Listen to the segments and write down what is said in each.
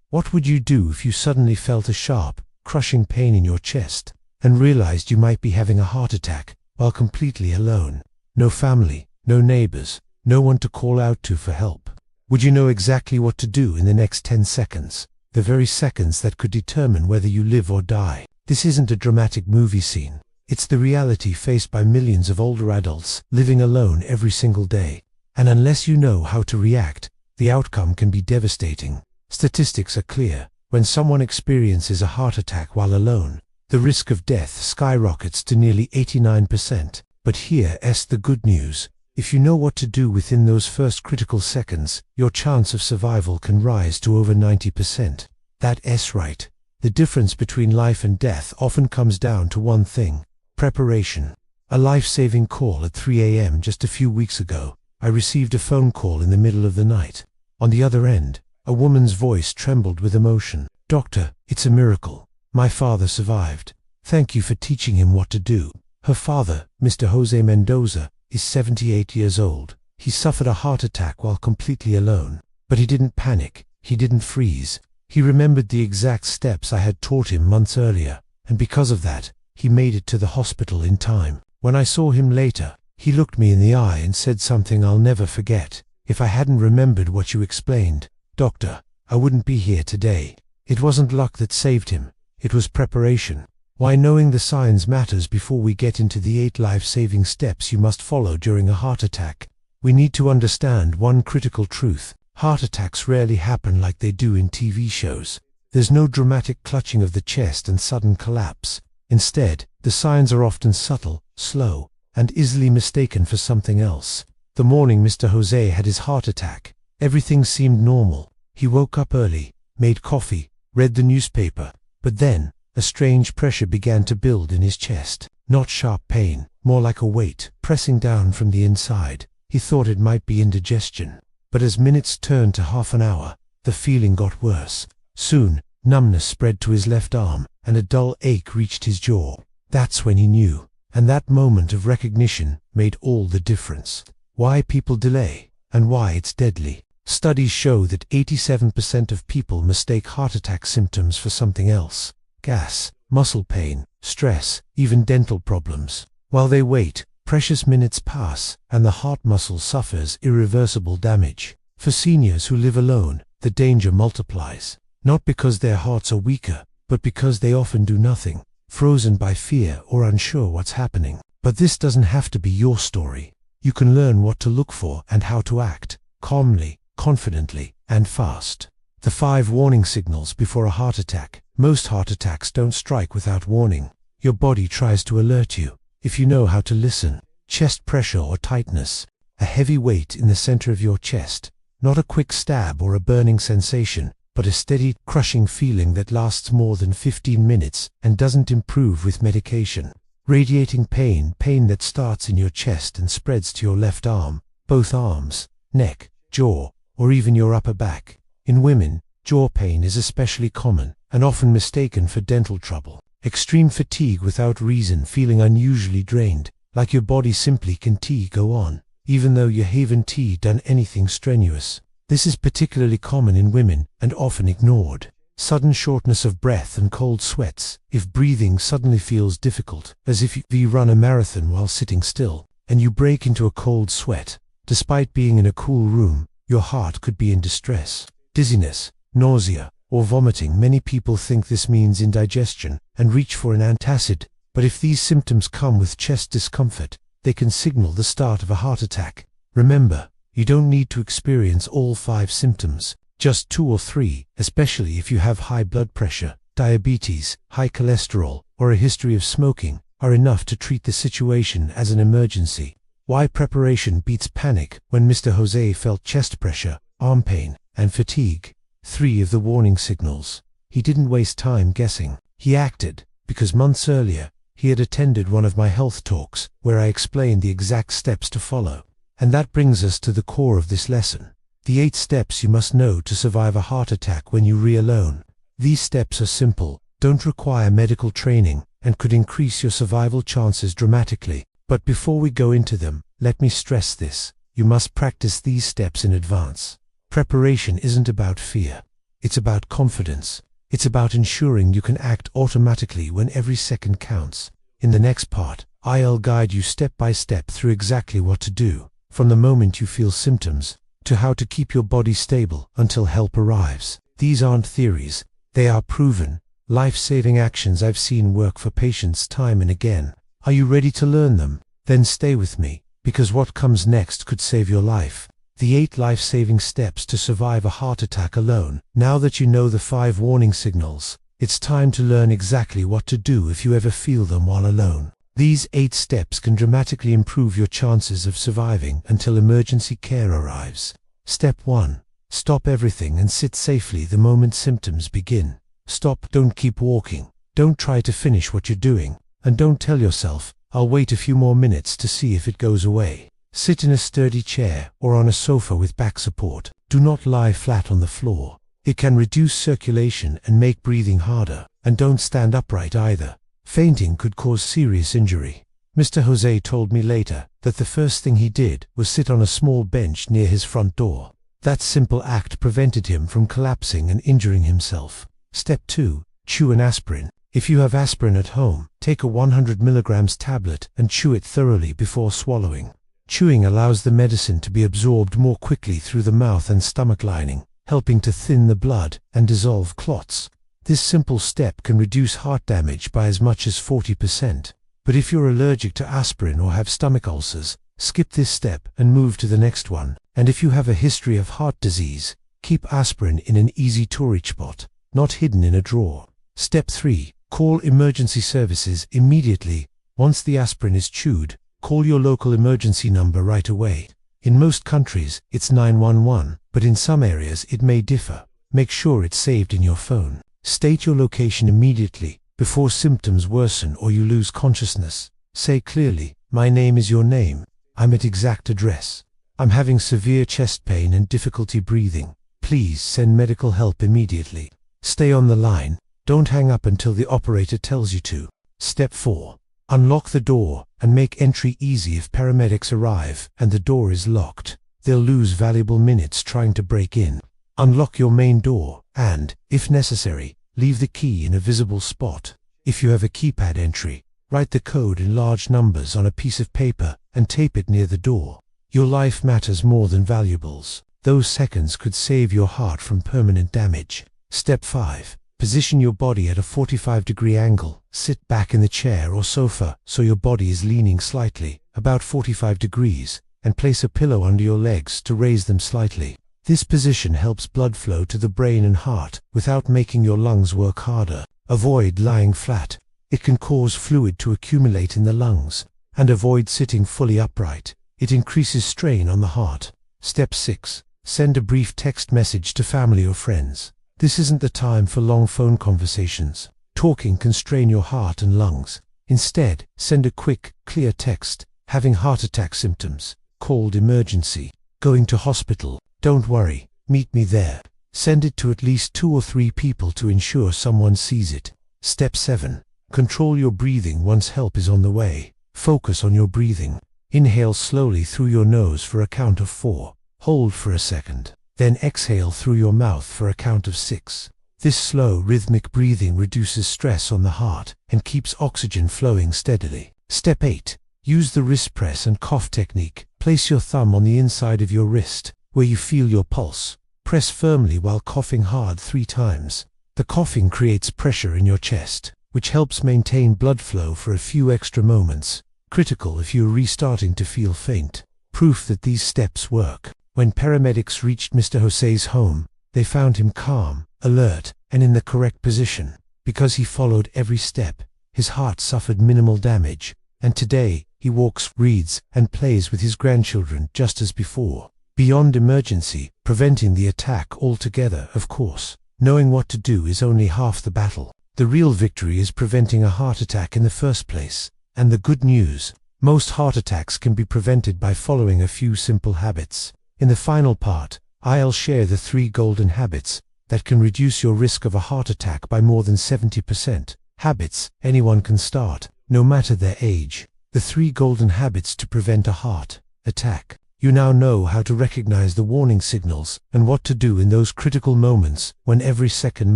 What would you do if you suddenly felt a sharp, crushing pain in your chest and realized you might be having a heart attack while completely alone? No family, no neighbors, no one to call out to for help. Would you know exactly what to do in the next 10 seconds? The very seconds that could determine whether you live or die. This isn't a dramatic movie scene. It's the reality faced by millions of older adults living alone every single day. And unless you know how to react, the outcome can be devastating. Statistics are clear. When someone experiences a heart attack while alone, the risk of death skyrockets to nearly 89%. But here's the good news. If you know what to do within those first critical seconds, your chance of survival can rise to over 90%. That's right. The difference between life and death often comes down to one thing: preparation. A life-saving call at 3 a.m. just a few weeks ago. I received a phone call in the middle of the night. On the other end, a woman's voice trembled with emotion. "Doctor, it's a miracle. My father survived. Thank you for teaching him what to do." Her father, Mr. Jose Mendoza, is 78 years old. He suffered a heart attack while completely alone. But he didn't panic. He didn't freeze. He remembered the exact steps I had taught him months earlier, and because of that, he made it to the hospital in time. When I saw him later, he looked me in the eye and said something I'll never forget. "If I hadn't remembered what you explained, Doctor, I wouldn't be here today." It wasn't luck that saved him. It was preparation. Why knowing the signs matters before we get into the 8 life-saving steps you must follow during a heart attack. We need to understand one critical truth. Heart attacks rarely happen like they do in TV shows. There's no dramatic clutching of the chest and sudden collapse. Instead, the signs are often subtle, slow, and easily mistaken for something else. The morning Mr. Jose had his heart attack, everything seemed normal. He woke up early, made coffee, read the newspaper, but then a strange pressure began to build in his chest. Not sharp pain, more like a weight pressing down from the inside. He thought it might be indigestion. But as minutes turned to half an hour, the feeling got worse. Soon, numbness spread to his left arm, and a dull ache reached his jaw. That's when he knew, and that moment of recognition made all the difference. Why people delay, and why it's deadly. Studies show that 87% of people mistake heart attack symptoms for something else: gas, muscle pain, stress, even dental problems. While they wait, precious minutes pass, and the heart muscle suffers irreversible damage. For seniors who live alone, the danger multiplies. Not because their hearts are weaker, but because they often do nothing, frozen by fear or unsure what's happening. But this doesn't have to be your story. You can learn what to look for and how to act, calmly, confidently, and fast. The 5 warning signals before a heart attack. Most heart attacks don't strike without warning. Your body tries to alert you. If you know how to listen: chest pressure or tightness, a heavy weight in the center of your chest, not a quick stab or a burning sensation, but a steady, crushing feeling that lasts more than 15 minutes and doesn't improve with medication. Radiating pain, pain that starts in your chest and spreads to your left arm, both arms, neck, jaw, or even your upper back. In women, jaw pain is especially common and often mistaken for dental trouble. Extreme fatigue without reason, feeling unusually drained, like your body simply can't go on, even though you haven't done anything strenuous. This is particularly common in women and often ignored. Sudden shortness of breath and cold sweats, if breathing suddenly feels difficult, as if you run a marathon while sitting still, and you break into a cold sweat. Despite being in a cool room, your heart could be in distress. Dizziness, nausea, or vomiting. Many people think this means indigestion and reach for an antacid, but if these symptoms come with chest discomfort, they can signal the start of a heart attack. Remember, you don't need to experience all 5 symptoms, just 2 or 3, especially if you have high blood pressure, diabetes, high cholesterol, or a history of smoking, are enough to treat the situation as an emergency. Why preparation beats panic. When Mr. Jose felt chest pressure, arm pain, and fatigue, 3 of the warning signals, he didn't waste time guessing. He acted, because months earlier, he had attended one of my health talks where I explained the exact steps to follow. And that brings us to the core of this lesson. The 8 steps you must know to survive a heart attack when you're alone. These steps are simple, don't require medical training, and could increase your survival chances dramatically. But before we go into them, let me stress this: you must practice these steps in advance. Preparation isn't about fear. It's about confidence. It's about ensuring you can act automatically when every second counts. In the next part, I'll guide you step by step through exactly what to do, from the moment you feel symptoms, to how to keep your body stable until help arrives. These aren't theories, they are proven, life-saving actions I've seen work for patients time and again. Are you ready to learn them? Then stay with me, because what comes next could save your life. The 8 life-saving steps to survive a heart attack alone. Now that you know the 5 warning signals, it's time to learn exactly what to do if you ever feel them while alone. These 8 steps can dramatically improve your chances of surviving until emergency care arrives. Step 1. Stop everything and sit safely the moment symptoms begin. Stop, don't keep walking. Don't try to finish what you're doing. And don't tell yourself, I'll wait a few more minutes to see if it goes away. Sit in a sturdy chair or on a sofa with back support. Do not lie flat on the floor. It can reduce circulation and make breathing harder. And don't stand upright either. Fainting could cause serious injury. Mr. Jose told me later that the first thing he did was sit on a small bench near his front door. That simple act prevented him from collapsing and injuring himself. Step 2. Chew an aspirin. If you have aspirin at home, take a 100 mg tablet and chew it thoroughly before swallowing. Chewing allows the medicine to be absorbed more quickly through the mouth and stomach lining, helping to thin the blood and dissolve clots. This simple step can reduce heart damage by as much as 40%. But if you're allergic to aspirin or have stomach ulcers, skip this step and move to the next one. And if you have a history of heart disease, keep aspirin in an easy-to-reach spot, not hidden in a drawer. Step 3. Call emergency services immediately. Once the aspirin is chewed, call your local emergency number right away. In most countries, it's 911, but in some areas it may differ. Make sure it's saved in your phone. State your location immediately, before symptoms worsen or you lose consciousness. Say clearly, my name is your name. I'm at exact address. I'm having severe chest pain and difficulty breathing. Please send medical help immediately. Stay on the line. Don't hang up until the operator tells you to. Step 4. Unlock the door and make entry easy if paramedics arrive and the door is locked. They'll lose valuable minutes trying to break in. Unlock your main door and, if necessary, leave the key in a visible spot. If you have a keypad entry, write the code in large numbers on a piece of paper and tape it near the door. Your life matters more than valuables. Those seconds could save your heart from permanent damage. Step 5. Position your body at a 45-degree angle. Sit back in the chair or sofa so your body is leaning slightly, about 45 degrees, and place a pillow under your legs to raise them slightly. This position helps blood flow to the brain and heart without making your lungs work harder. Avoid lying flat. It can cause fluid to accumulate in the lungs. And avoid sitting fully upright. It increases strain on the heart. Step 6. Send a brief text message to family or friends. This isn't the time for long phone conversations. Talking can strain your heart and lungs. Instead, send a quick, clear text. Having heart attack symptoms. Called emergency. Going to hospital. Don't worry, meet me there. Send it to at least 2 or 3 people to ensure someone sees it. Step 7. Control your breathing once help is on the way. Focus on your breathing. Inhale slowly through your nose for a count of 4. Hold for a second. Then exhale through your mouth for a count of 6. This slow, rhythmic breathing reduces stress on the heart and keeps oxygen flowing steadily. Step 8. Use the wrist press and cough technique. Place your thumb on the inside of your wrist, where you feel your pulse. Press firmly while coughing hard 3 times. The coughing creates pressure in your chest, which helps maintain blood flow for a few extra moments. Critical if you're restarting to feel faint. Proof that these steps work. When paramedics reached Mr. Jose's home, they found him calm, alert, and in the correct position. Because he followed every step, his heart suffered minimal damage, and today, he walks, reads, and plays with his grandchildren just as before. Beyond emergency, preventing the attack altogether, of course. Knowing what to do is only half the battle. The real victory is preventing a heart attack in the first place. And the good news, most heart attacks can be prevented by following a few simple habits. In the final part, I'll share the 3 golden habits that can reduce your risk of a heart attack by more than 70%. Habits anyone can start, no matter their age. The 3 golden habits to prevent a heart attack. You now know how to recognize the warning signals and what to do in those critical moments when every second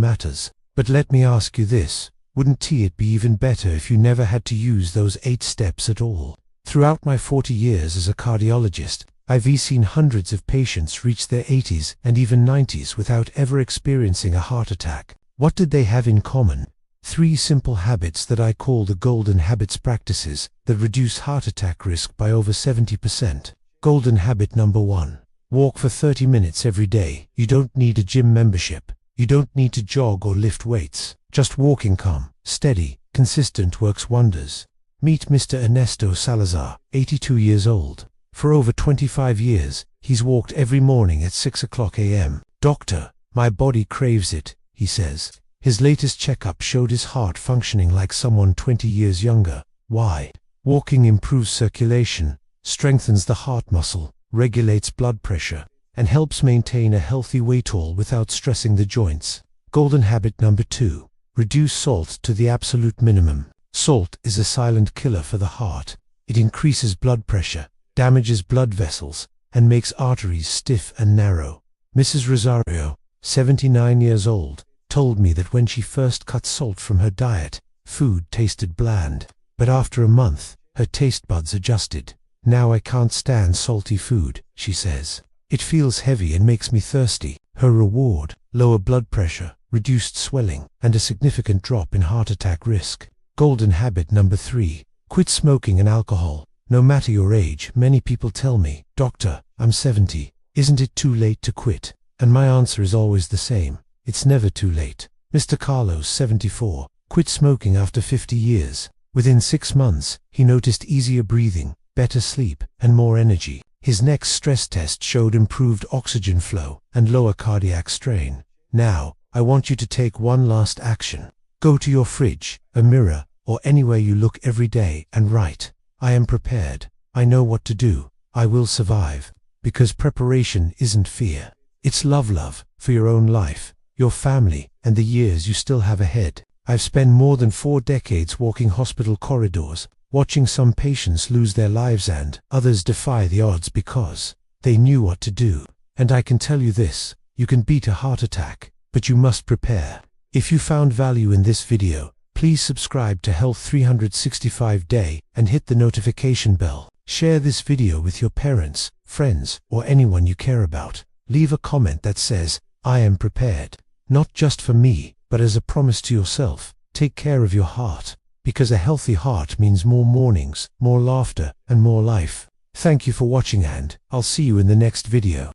matters. But let me ask you this, wouldn't it be even better if you never had to use those 8 steps at all? Throughout my 40 years as a cardiologist, I've seen hundreds of patients reach their 80s and even 90s without ever experiencing a heart attack. What did they have in common? 3 simple habits that I call the golden habits practices that reduce heart attack risk by over 70%. Golden habit number 1. Walk for 30 minutes every day. You don't need a gym membership. You don't need to jog or lift weights. Just walking calm, steady, consistent works wonders. Meet Mr. Ernesto Salazar, 82 years old. For over 25 years, he's walked every morning at 6 o'clock a.m. "Doctor, my body craves it," he says. His latest checkup showed his heart functioning like someone 20 years younger. Why? Walking improves circulation, strengthens the heart muscle, regulates blood pressure, and helps maintain a healthy weight without stressing the joints. Golden habit number 2. Reduce salt to the absolute minimum. Salt is a silent killer for the heart. It increases blood pressure, damages blood vessels, and makes arteries stiff and narrow. Mrs. Rosario, 79 years old, told me that when she first cut salt from her diet, food tasted bland. But after a month, her taste buds adjusted. "Now I can't stand salty food," she says. "It feels heavy and makes me thirsty." Her reward: lower blood pressure, reduced swelling, and a significant drop in heart attack risk. Golden habit number 3. Quit smoking and alcohol. No matter your age, many people tell me, "Doctor, I'm 70. Isn't it too late to quit?" And my answer is always the same. It's never too late. Mr. Carlos, 74, quit smoking after 50 years. Within 6 months, he noticed easier breathing, better sleep, and more energy. His next stress test showed improved oxygen flow and lower cardiac strain. Now, I want you to take one last action. Go to your fridge, a mirror, or anywhere you look every day and write, "I am prepared. I know what to do. I will survive." Because preparation isn't fear. It's love for your own life, your family, and the years you still have ahead. I've spent more than 4 decades walking hospital corridors, watching some patients lose their lives and others defy the odds because they knew what to do. And I can tell you this, you can beat a heart attack, but you must prepare. If you found value in this video, please subscribe to Health 365 Day and hit the notification bell. Share this video with your parents, friends, or anyone you care about. Leave a comment that says, "I am prepared." Not just for me, but as a promise to yourself. Take care of your heart, because a healthy heart means more mornings, more laughter, and more life. Thank you for watching, and I'll see you in the next video.